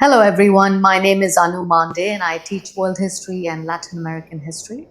Hello, everyone. My name is Anu Mande, and I teach world history and Latin American history.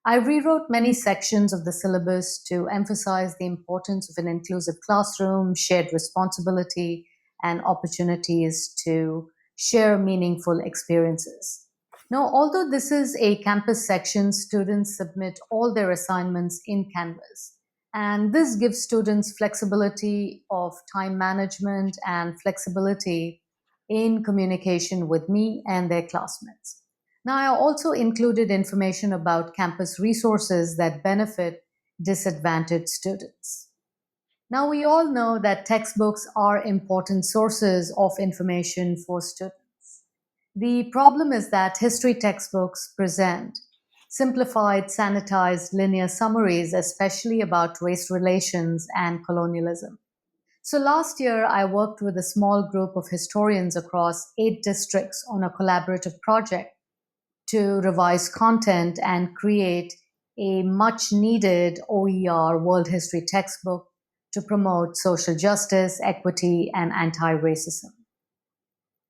I rewrote many sections of the syllabus to emphasize the importance of an inclusive classroom, shared responsibility, and opportunities to share meaningful experiences. Now, although this is a campus section, students submit all their assignments in Canvas. And this gives students flexibility of time management and flexibility in communication with me and their classmates. Now, I also included information about campus resources that benefit disadvantaged students. Now, we all know that textbooks are important sources of information for students. The problem is that history textbooks present simplified, sanitized, linear summaries, especially about race relations and colonialism. So last year, I worked with a small group of historians across 8 districts on a collaborative project to revise content and create a much needed OER World History textbook to promote social justice, equity, and anti racism.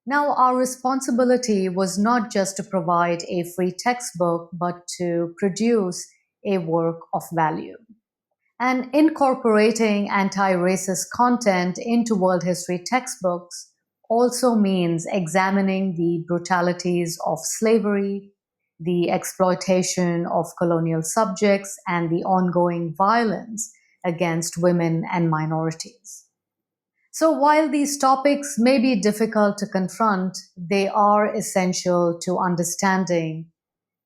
Now, our responsibility was not just to provide a free textbook, but to produce a work of value. And incorporating anti racist content into world history textbooks also means examining the brutalities of slavery, the exploitation of colonial subjects, and the ongoing violence against women and minorities. So, while these topics may be difficult to confront, they are essential to understanding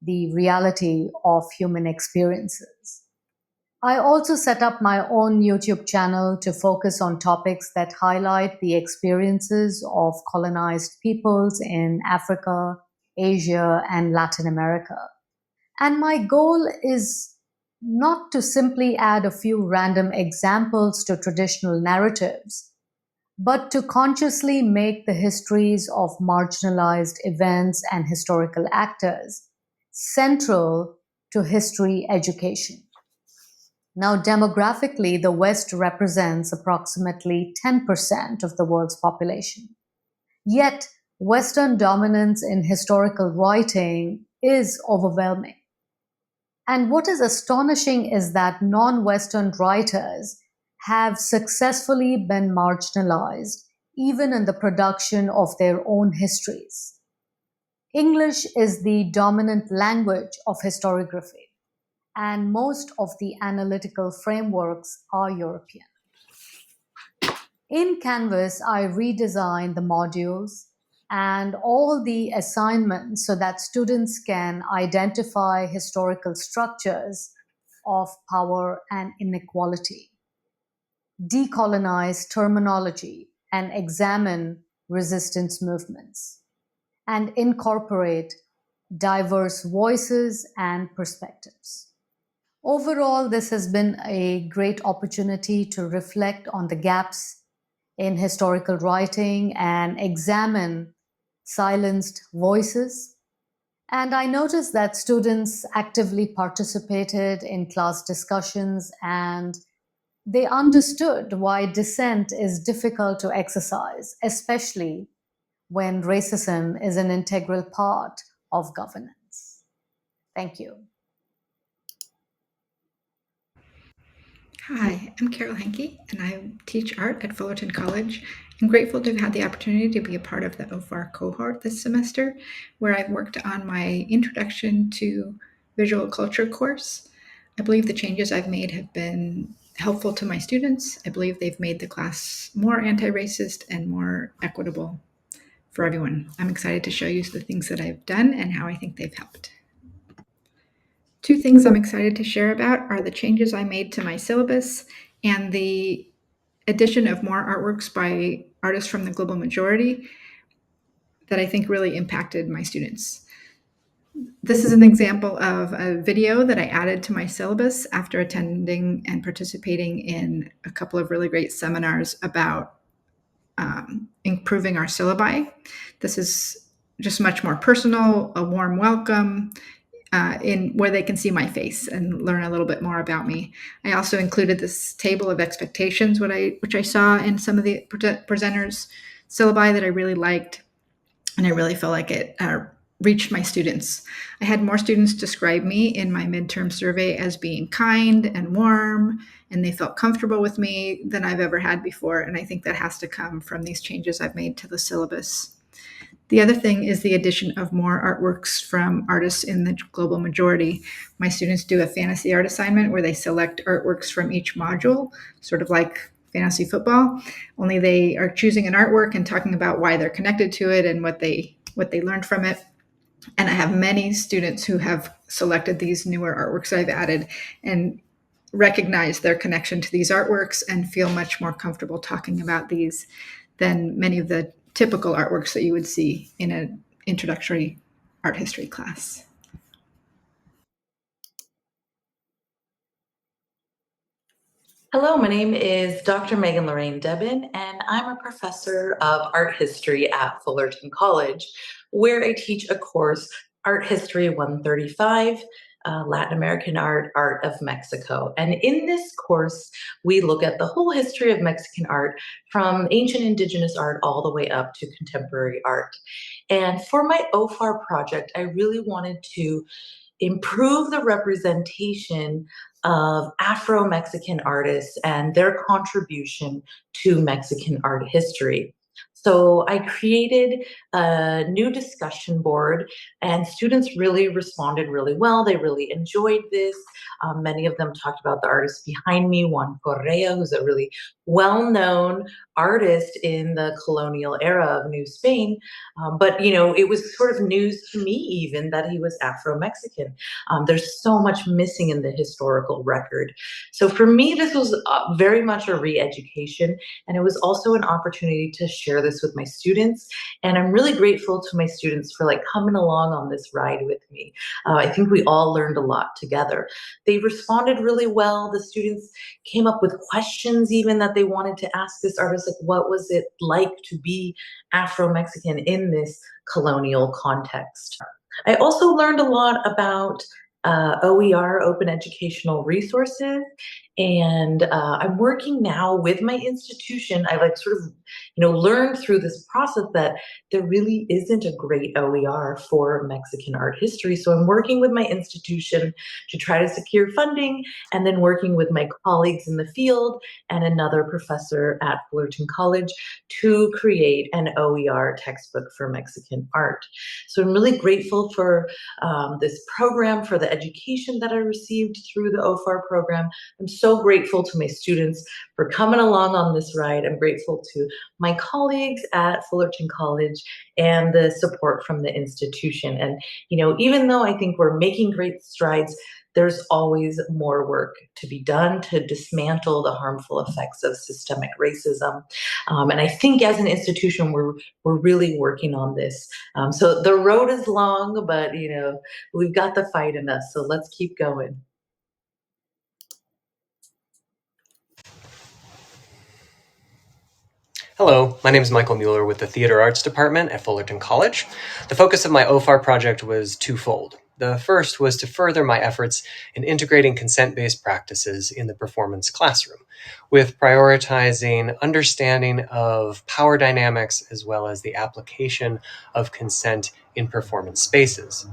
the reality of human experiences. I also set up my own YouTube channel to focus on topics that highlight the experiences of colonized peoples in Africa, Asia, and Latin America. And my goal is not to simply add a few random examples to traditional narratives, but to consciously make the histories of marginalized events and historical actors central to history education. Now, demographically, the West represents approximately 10% of the world's population. Yet, Western dominance in historical writing is overwhelming. And what is astonishing is that non Western writers have successfully been marginalized even in the production of their own histories. English is the dominant language of historiography, and most of the analytical frameworks are European. In Canvas, I redesigned the modules and all the assignments so that students can identify historical structures of power and inequality, decolonize terminology, and examine resistance movements, and incorporate diverse voices and perspectives. Overall, this has been a great opportunity to reflect on the gaps in historical writing and examine silenced voices. And I noticed that students actively participated in class discussions and they understood why dissent is difficult to exercise, especially when racism is an integral part of governance. Thank you. Hi, I'm Carol Henke, and I teach art at Fullerton College. I'm grateful to have had the opportunity to be a part of the OFAR cohort this semester, where I've worked on my Introduction to Visual Culture course. I believe the changes I've made have been helpful to my students. I believe they've made the class more anti-racist and more equitable for everyone. I'm excited to show you the things that I've done and how I think they've helped. Two things I'm excited to share about are the changes I made to my syllabus and the addition of more artworks by artists from the global majority that I think really impacted my students. This is an example of a video that I added to my syllabus after attending and participating in a couple of really great seminars about improving our syllabi. This is just much more personal, a warm welcome, in where they can see my face and learn a little bit more about me. I also included this table of expectations, which I saw in some of the presenters' syllabi that I really liked. and I really felt like it reached my students. I had more students describe me in my midterm survey as being kind and warm, and they felt comfortable with me than I've ever had before. And I think that has to come from these changes I've made to the syllabus. The other thing is the addition of more artworks from artists in the global majority. My students do a fantasy art assignment where they select artworks from each module, sort of like fantasy football, only they are choosing an artwork and talking about why they're connected to it and what they learned from it. And I have many students who have selected these newer artworks I've added and recognize their connection to these artworks and feel much more comfortable talking about these than many of the typical artworks that you would see in an introductory art history class. Hello, my name is Dr. Megan Lorraine Debin, and I'm a professor of art history at Fullerton College, where I teach a course, Art History 135, Latin American Art, Art of Mexico. And in this course, we look at the whole history of Mexican art from ancient indigenous art all the way up to contemporary art. And for my OFAR project, I really wanted to improve the representation of Afro Mexican artists and their contribution to Mexican art history. So I created a new discussion board, and students really responded really well. They really enjoyed this. Many of them talked about the artist behind me, Juan Correa, who's a really well known artist in the colonial era of New Spain. But it was sort of news to me even that he was Afro Mexican. There's so much missing in the historical record. So for me, this was very much a re-education, and it was also an opportunity to share this with my students. And I'm really grateful to my students for like coming along on this ride with me. I think we all learned a lot together. They responded really well. The students came up with questions even that they wanted to ask this artist, like what was it like to be Afro-Mexican in this colonial context. I also learned a lot about OER, Open Educational Resources, and I'm working now with my institution. I like sort of, learned through this process that there really isn't a great OER for Mexican art history. So I'm working with my institution to try to secure funding, and then working with my colleagues in the field and another professor at Fullerton College to create an OER textbook for Mexican art. So I'm really grateful for this program, for the education that I received through the OFAR program. I'm so grateful to my students for coming along on this ride. I'm grateful to my colleagues at Fullerton College and the support from the institution. And, even though I think we're making great strides, there's always more work to be done to dismantle the harmful effects of systemic racism. And I think as an institution, we're really working on this. So the road is long, but we've got the fight in us. So let's keep going. Hello, my name is Michael Mueller with the Theater Arts Department at Fullerton College. The focus of my OFAR project was twofold. The first was to further my efforts in integrating consent-based practices in the performance classroom, with prioritizing understanding of power dynamics as well as the application of consent in performance spaces.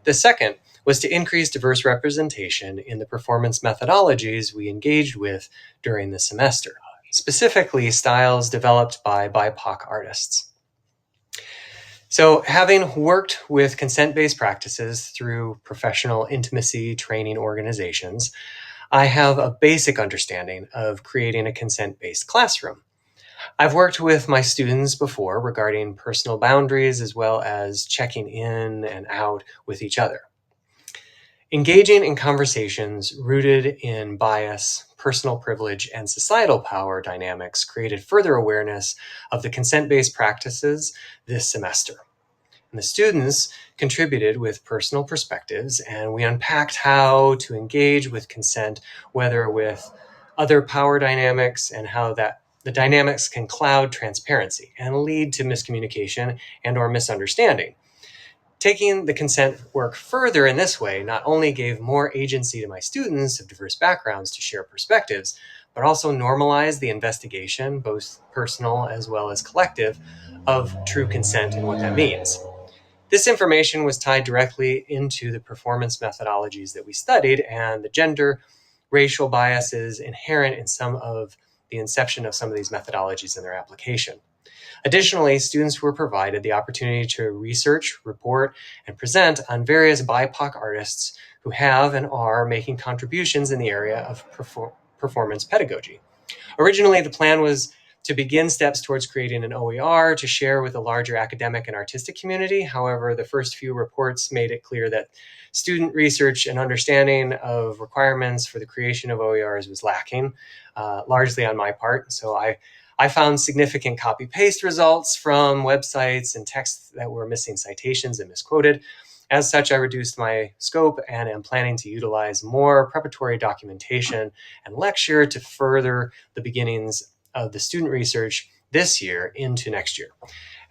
The second was to increase diverse representation in the performance methodologies we engaged with during the semester, specifically styles developed by BIPOC artists. So, having worked with consent-based practices through professional intimacy training organizations, I have a basic understanding of creating a consent-based classroom. I've worked with my students before regarding personal boundaries as well as checking in and out with each other. Engaging in conversations rooted in bias, personal privilege, and societal power dynamics created further awareness of the consent-based practices this semester. And the students contributed with personal perspectives, and we unpacked how to engage with consent, whether with other power dynamics and how that the dynamics can cloud transparency and lead to miscommunication and or misunderstanding. Taking the consent work further in this way not only gave more agency to my students of diverse backgrounds to share perspectives, but also normalized the investigation, both personal as well as collective, of true consent and what that means. This information was tied directly into the performance methodologies that we studied and the gender, racial biases inherent in some of the inception of some of these methodologies in their application. Additionally, students were provided the opportunity to research, report, and present on various BIPOC artists who have and are making contributions in the area of performance pedagogy. Originally, the plan was to begin steps towards creating an OER to share with a larger academic and artistic community. However, the first few reports made it clear that student research and understanding of requirements for the creation of OERs was lacking, largely on my part. So I found significant copy-paste results from websites and texts that were missing citations and misquoted. As such, I reduced my scope and am planning to utilize more preparatory documentation and lecture to further the beginnings of the student research this year into next year.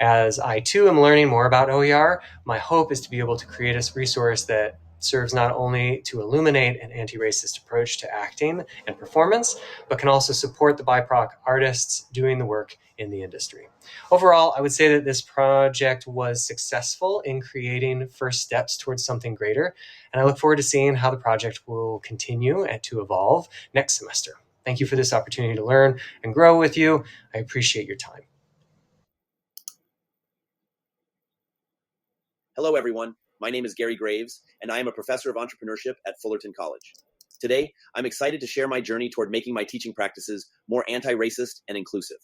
As I too am learning more about OER, my hope is to be able to create a resource that serves not only to illuminate an anti-racist approach to acting and performance, but can also support the BIPOC artists doing the work in the industry. Overall, I would say that this project was successful in creating first steps towards something greater, and I look forward to seeing how the project will continue and to evolve next semester. Thank you for this opportunity to learn and grow with you. I appreciate your time. Hello, everyone. My name is Gary Graves, and I am a professor of entrepreneurship at Fullerton College. Today, I'm excited to share my journey toward making my teaching practices more anti-racist and inclusive.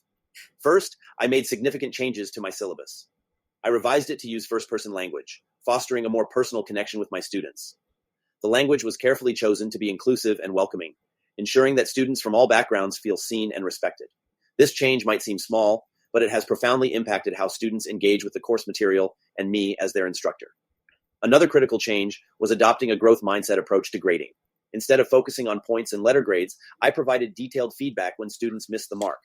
First, I made significant changes to my syllabus. I revised it to use first-person language, fostering a more personal connection with my students. The language was carefully chosen to be inclusive and welcoming, ensuring that students from all backgrounds feel seen and respected. This change might seem small, but it has profoundly impacted how students engage with the course material and me as their instructor. Another critical change was adopting a growth mindset approach to grading. Instead of focusing on points and letter grades, I provided detailed feedback when students missed the mark.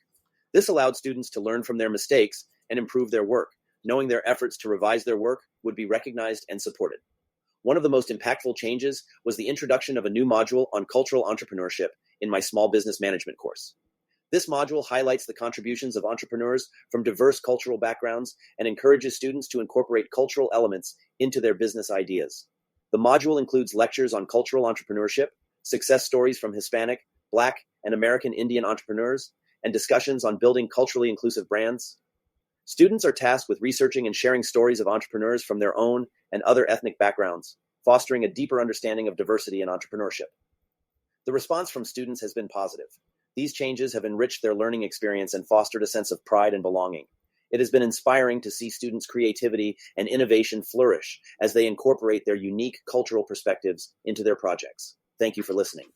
This allowed students to learn from their mistakes and improve their work, knowing their efforts to revise their work would be recognized and supported. One of the most impactful changes was the introduction of a new module on cultural entrepreneurship in my small business management course. This module highlights the contributions of entrepreneurs from diverse cultural backgrounds and encourages students to incorporate cultural elements into their business ideas. The module includes lectures on cultural entrepreneurship, success stories from Hispanic, Black, and American Indian entrepreneurs, and discussions on building culturally inclusive brands. Students are tasked with researching and sharing stories of entrepreneurs from their own and other ethnic backgrounds, fostering a deeper understanding of diversity in entrepreneurship. The response from students has been positive. These changes have enriched their learning experience and fostered a sense of pride and belonging. It has been inspiring to see students' creativity and innovation flourish as they incorporate their unique cultural perspectives into their projects. Thank you for listening.